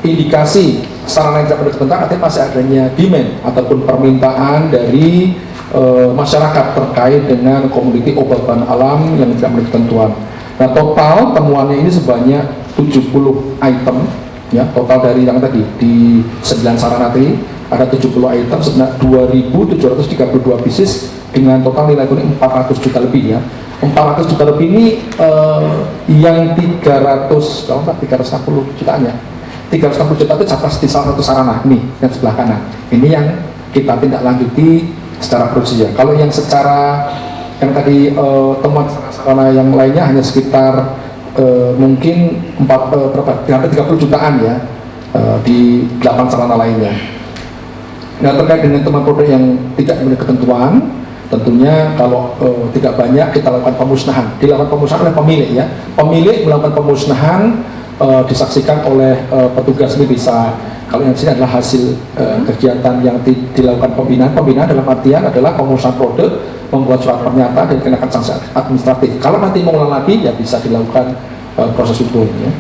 indikasi sarana yang tidak menurut ketentuan, artinya masih adanya demand ataupun permintaan dari masyarakat terkait dengan komoditi obat bahan alam yang tidak menurut ketentuan. Nah, total temuannya ini sebanyak 70 item, ya, total dari yang tadi di 9 sarana tadi ada 70 item sebanyak 2.732 pieces dengan total nilai kerugian 400 juta lebih, ya. 400 juta lebih ini yang 360 jutaan, ya. 360 juta itu capres di salah satu sarana ini yang sebelah kanan. Ini yang kita tindak lanjuti secara prosedur. Kalau yang secara yang tadi temuan sarana yang lainnya hanya sekitar mungkin 30 jutaan, ya, di 8 sarana lainnya. Nah, terkait dengan temuan produk yang tidak memiliki ketentuan, tentunya kalau tidak banyak kita lakukan pemusnahan. Dilakukan pemusnahan oleh pemilik, ya. Pemilik melakukan pemusnahan, disaksikan oleh petugas. Ini bisa, kalau yang sini adalah hasil kegiatan yang dilakukan pembinaan. Pembinaan dalam artian adalah pemusnahan produk, membuat surat pernyataan dan dikenakan sanksi administratif. Kalau nanti mengulang lagi, ya bisa dilakukan proses hukum, ya.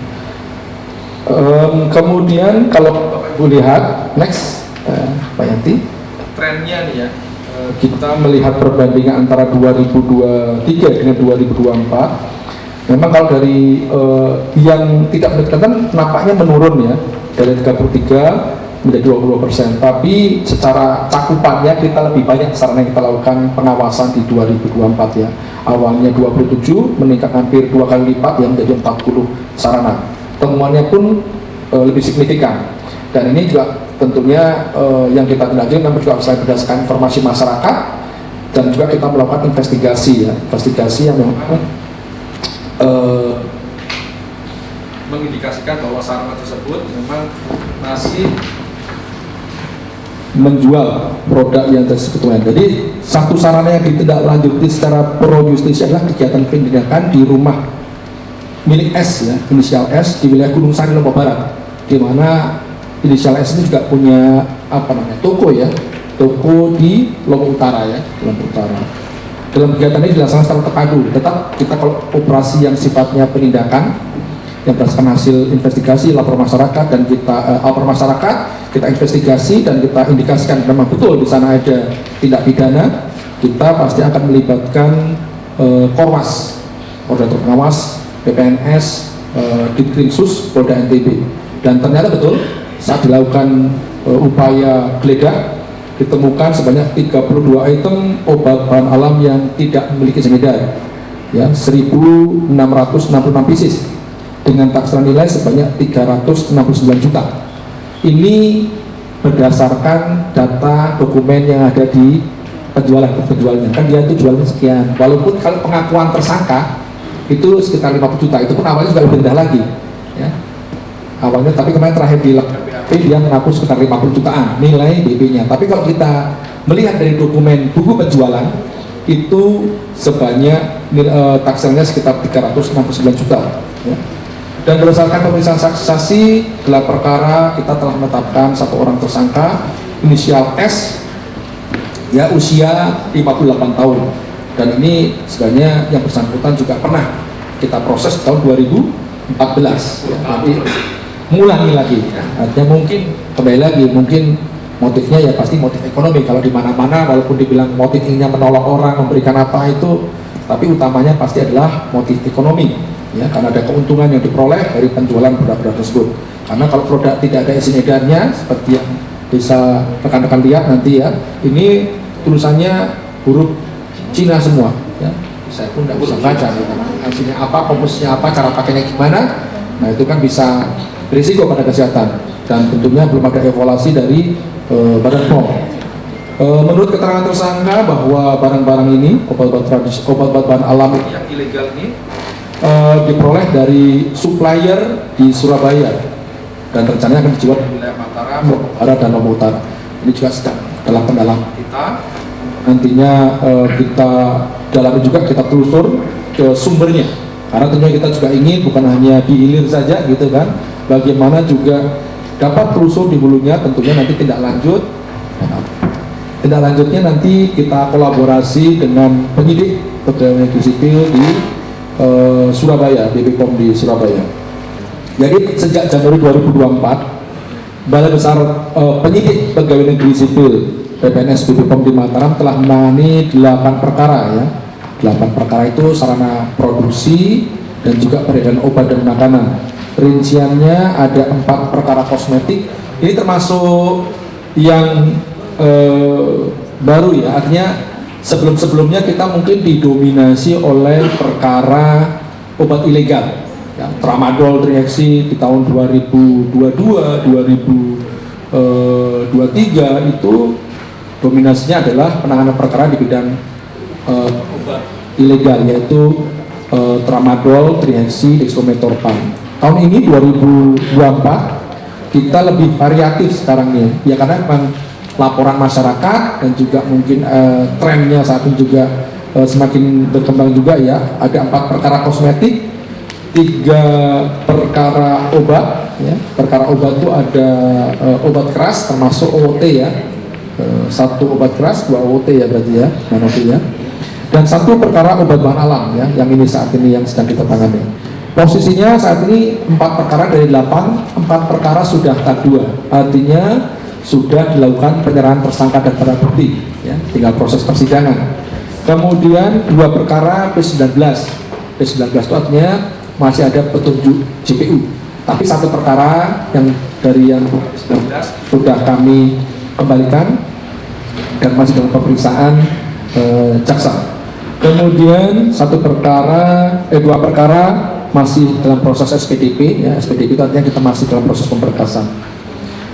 Kemudian kalau Bapak Ibu lihat next, Pak Yanti, trennya nih, ya, kita melihat perbandingan antara 2023 dengan 2024. Memang kalau dari yang tidak menentukan nampaknya menurun, ya, dari 33 menjadi 20%. Tapi secara cakupannya kita lebih banyak sarana yang kita lakukan pengawasan di 2024, ya. Awalnya 27 meningkat hampir 2 kali lipat, yang menjadi 40 sarana. Temuannya pun lebih signifikan. Dan ini juga tentunya yang kita tindak lanjut, namun juga selain berdasarkan informasi masyarakat dan juga kita melakukan investigasi, ya, investigasi yang memang mengindikasikan bahwa sarana tersebut memang masih menjual produk yang tersebut. Jadi satu sarana yang ditindaklanjuti secara pro justisia adalah kegiatan penindakan di rumah milik S, ya, inisial S, di wilayah Gunung Sari, Lombok Barat, di mana inisial S ini juga punya toko, ya, toko di Lombok Utara, ya, Lombok Utara. Dalam kegiatan ini dilaksanakan secara terpadu. Tetap kita kalau operasi yang sifatnya penindakan yang berdasarkan hasil investigasi lapor masyarakat dan kita lapor masyarakat, kita investigasi dan kita indikasikan memang betul di sana ada tindak pidana, kita pasti akan melibatkan Korwas, Koordinator Pengawas, PPNS, Ditkrimsus, Polda NTB. Dan ternyata betul saat dilakukan upaya geledah ditemukan sebanyak 32 item obat bahan alam yang tidak memiliki izin edar, ya, 1.666 pieces dengan taksaan nilai sebanyak 369 juta. Ini berdasarkan data dokumen yang ada di penjualnya. Kan dia itu jualnya sekian, walaupun kalau pengakuan tersangka itu sekitar 50 juta, itu pun awalnya sudah lebih rendah lagi, ya, awalnya. Tapi kemarin terakhir di dia mengaku sekitar 50 jutaan nilai DP-nya. Tapi kalau kita melihat dari dokumen buku penjualan itu sebanyak taksirnya sekitar 369 juta, ya. Dan berdasarkan pemeriksaan saksi gelar perkara, kita telah menetapkan satu orang tersangka inisial S, ya, usia 58 tahun. Dan ini sebenarnya yang bersangkutan juga pernah kita proses tahun 2014, ya. Nanti mengulangi lagi, artinya mungkin kembali lagi, mungkin motifnya ya pasti motif ekonomi. Kalau di mana-mana walaupun dibilang motif ingin menolong orang, memberikan apa itu, tapi utamanya pasti adalah motif ekonomi, ya, karena ada keuntungan yang diperoleh dari penjualan produk-produk tersebut. Karena kalau produk tidak ada izin edarnya, seperti yang bisa rekan-rekan lihat nanti, ya, ini tulisannya huruf Cina semua, ya. Saya pun tidak bisa baca, gitu. Hasilnya apa, komposisinya apa, cara pakainya gimana. Nah, itu kan bisa berisiko pada kesehatan dan tentunya belum ada evaluasi dari Badan POM. Menurut keterangan tersangka bahwa barang-barang ini obat-obat bahan alam yang ilegal ini diperoleh dari supplier di Surabaya dan rencananya akan dijual di wilayah Mataram, Lombok Barat dan Lombok Utara. Ini juga sedang dalam pendalaman kita. Nantinya kita dalami juga, kita telusur ke sumbernya. Karena tentunya kita juga ingin bukan hanya dihilir saja, gitu kan, bagaimana juga dapat telusur di hulunya. Tentunya nanti tindak lanjutnya nanti kita kolaborasi dengan penyidik pegawai negeri sipil di Surabaya, BP POM di Surabaya. Jadi sejak Januari 2024 Balai Besar Penyidik Pegawai Negeri Sipil PPNS BPOM di Mataram telah menangani 8 perkara ya. 8 perkara itu sarana produksi dan juga peredaran obat dan makanan. Rinciannya ada 4 perkara kosmetik. Ini termasuk yang baru ya, artinya sebelum-sebelumnya kita mungkin didominasi oleh perkara obat ilegal. Ya, tramadol reaksi di tahun 2022, 2023 itu dominasinya adalah penanganan perkara di bidang obat ilegal, yaitu tramadol, triheksi, dextrometorphan. Tahun ini 2024 kita lebih variatif sekarang nih, ya karena memang laporan masyarakat dan juga mungkin trennya saat ini juga semakin berkembang juga ya. Ada 4 perkara kosmetik, 3 perkara obat ya. Perkara obat itu ada obat keras termasuk OOT ya, 1 obat keras, 2 OOT ya berarti ya, ya. Dan 1 perkara obat bahan alam ya, yang ini saat ini yang sedang kita tangani. Posisinya saat ini 4 perkara dari 8, 4 perkara sudah K2, artinya sudah dilakukan penyerahan tersangka dan barang bukti ya, tinggal proses persidangan. Kemudian 2 perkara P19 itu artinya masih ada petunjuk JPU, tapi 1 perkara yang dari yang 19 sudah kami kembalikan dan masih dalam pemeriksaan jaksa. Kemudian 2 perkara masih dalam proses SPDP ya. SPDP itu artinya kita masih dalam proses pemberkasan.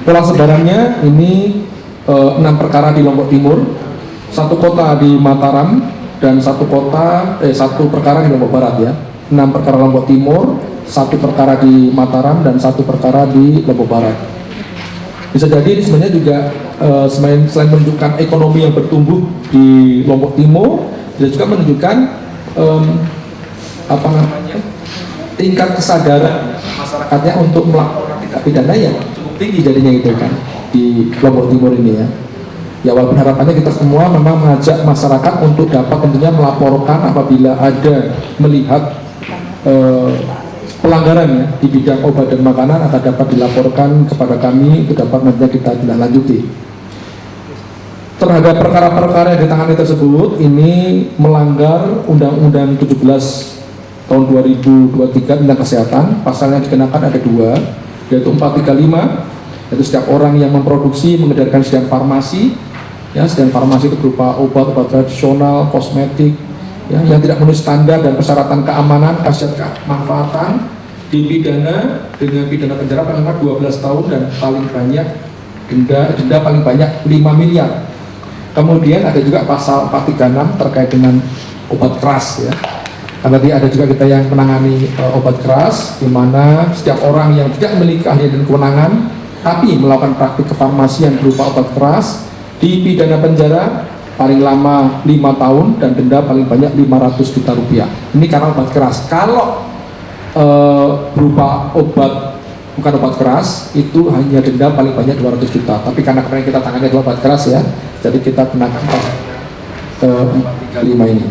Pola sebarannya ini 6 perkara di Lombok Timur, 1 kota di Mataram, dan 1 perkara di Lombok Barat ya. 6 perkara Lombok Timur, 1 perkara di Mataram, dan 1 perkara di Lombok Barat. Bisa jadi ini sebenarnya juga selain menunjukkan ekonomi yang bertumbuh di Lombok Timur, dia juga menunjukkan tingkat kesadaran masyarakatnya untuk melakukan tindak pidana yang cukup tinggi jadinya gitu kan di Lombok Timur ini ya. Ya walaupun harapannya kita semua memang mengajak masyarakat untuk dapat tentunya melaporkan apabila ada melihat pelanggaran ya di bidang obat dan makanan akan dapat dilaporkan kepada kami untuk dapat nantinya kita tindak lanjuti. Terhadap perkara-perkara yang ditangani tersebut ini melanggar Undang-Undang 17 tahun 2023 tentang kesehatan. Pasalnya dikenakan ada 2, yaitu 435, yaitu setiap orang yang memproduksi mengedarkan sedan farmasi ya, sedan farmasi itu berupa obat tradisional, kosmetik ya, yang tidak memenuhi standar dan persyaratan keamanan, khasiat kemanfaatan, dipidana dengan pidana penjara paling lama 12 tahun dan paling banyak denda paling banyak 5 miliar. Kemudian ada juga pasal 436 terkait dengan obat keras ya. Karena tadi ada juga kita yang menangani obat keras, di mana setiap orang yang tidak memiliki keahlian dan kewenangan tapi melakukan praktik kefarmasian berupa obat keras dipidana penjara paling lama 5 tahun dan denda paling banyak 500 juta rupiah. Ini karena obat keras. Kalau berupa obat bukan obat keras itu hanya denda paling banyak 200 juta. Tapi karena kemarin kita tangani obat keras ya, jadi kita kenakan 435 ini.